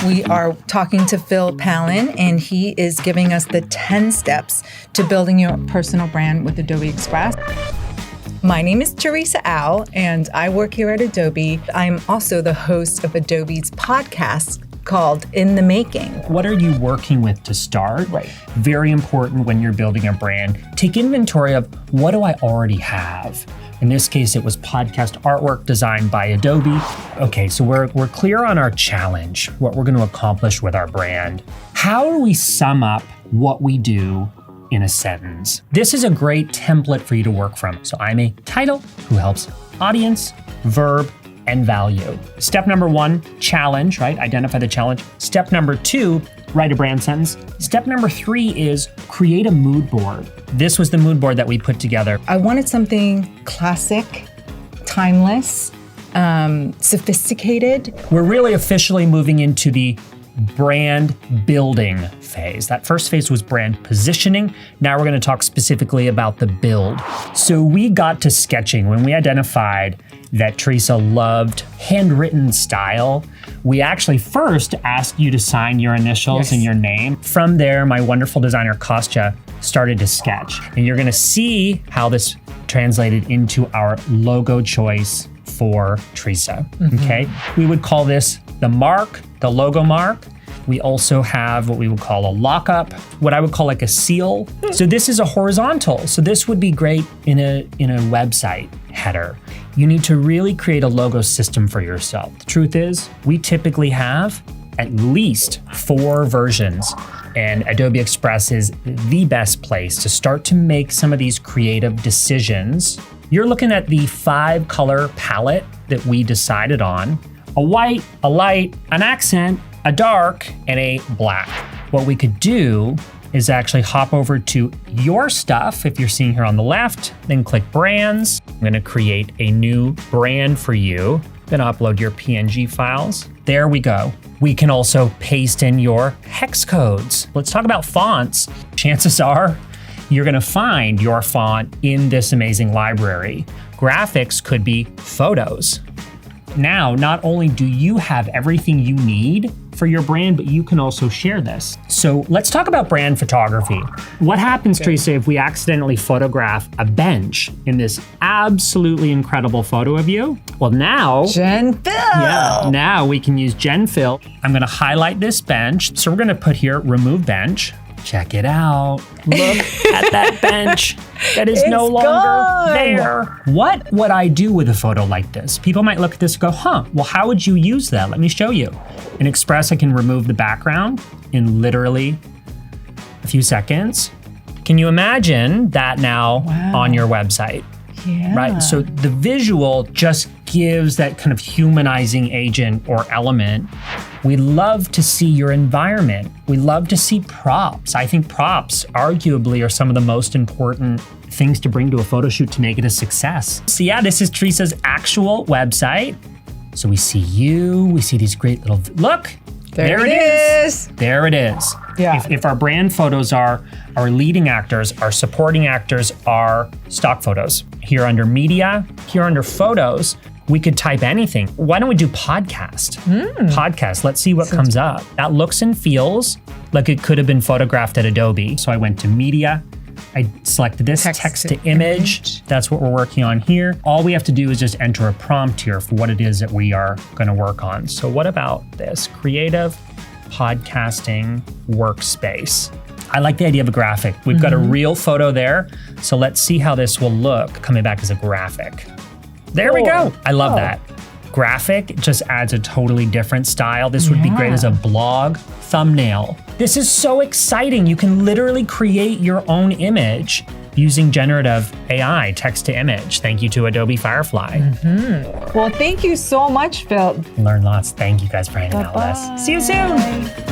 We are talking to Phil Pallen, and he is giving us the 10 steps to building your personal brand with Adobe Express. My name is Teresa Au, and I work here at Adobe. I'm also the host of Adobe's podcast called In the Making. What are you working with to start? Right. Very important when you're building a brand. Take inventory of what do I already have? In this case, it was podcast artwork designed by Adobe. Okay, so we're clear on our challenge, what we're going to accomplish with our brand. How do we sum up what we do in a sentence? This is a great template for you to work from. So I'm a title who helps audience, verb, and value. Step number 1, challenge, right? Identify the challenge. Step number 2, write a brand sentence. Step number 3 is create a mood board. This was the mood board that we put together. I wanted something classic, timeless, sophisticated. We're really officially moving into the brand building phase. That first phase was brand positioning. Now we're going to talk specifically about the build. So we got to sketching when we identified that Teresa loved handwritten style. We actually first asked you to sign your initials and your name. From there, my wonderful designer, Kostya, started to sketch. And you're gonna see how this translated into our logo choice for Teresa, okay? We would call this the mark, the logo mark. We also have what we would call a lockup, what I would call like a seal. So this is a horizontal. So this would be great in a website header. You need to really create a logo system for yourself. The truth is, we typically have at least 4 versions, and Adobe Express is the best place to start to make some of these creative decisions. You're looking at the 5-color palette that we decided on: a white, a light, an accent, a dark, and a black. What we could do is actually hop over to your stuff. If you're seeing here on the left, then click brands. I'm gonna create a new brand for you. Then upload your PNG files. There we go. We can also paste in your hex codes. Let's talk about fonts. Chances are you're gonna find your font in this amazing library. Graphics could be photos. Now, not only do you have everything you need for your brand, but you can also share this. So let's talk about brand photography. What happens, Teresa, if we accidentally photograph a bench in this absolutely incredible photo of you? Well, now, now we can use Gen Fill. I'm gonna highlight this bench. So we're gonna put here, remove bench. Check it out. Look at that bench that is no longer there. What would I do with a photo like this? People might look at this and go, well, how would you use that? Let me show you. In Express, I can remove the background in literally a few seconds. Can you imagine that now on your website? Yeah. Right, so the visual just gives that kind of humanizing agent or element. We love to see your environment. We love to see props. I think props arguably are some of the most important things to bring to a photo shoot to make it a success. So yeah, this is Teresa's actual website. So we see you, we see these great little, look, there it is. There it is. Yeah. If our brand photos are our leading actors, our supporting actors are stock photos. Here under media, here under photos, we could type anything. Why don't we do podcast? Podcast, let's see what comes up. That looks and feels like it could have been photographed at Adobe. So I went to media, I selected this text to image. That's what we're working on here. All we have to do is just enter a prompt here for what it is that we are gonna work on. So what about this? Creative podcasting workspace. I like the idea of a graphic. We've got a real photo there. So let's see how this will look coming back as a graphic. There we go. I love that. Graphic just adds a totally different style. This would be great as a blog thumbnail. This is so exciting. You can literally create your own image using generative AI, text to image. Thank you to Adobe Firefly. Well, thank you so much, Phil. Learn lots. Thank you guys for hanging out with us. See you soon.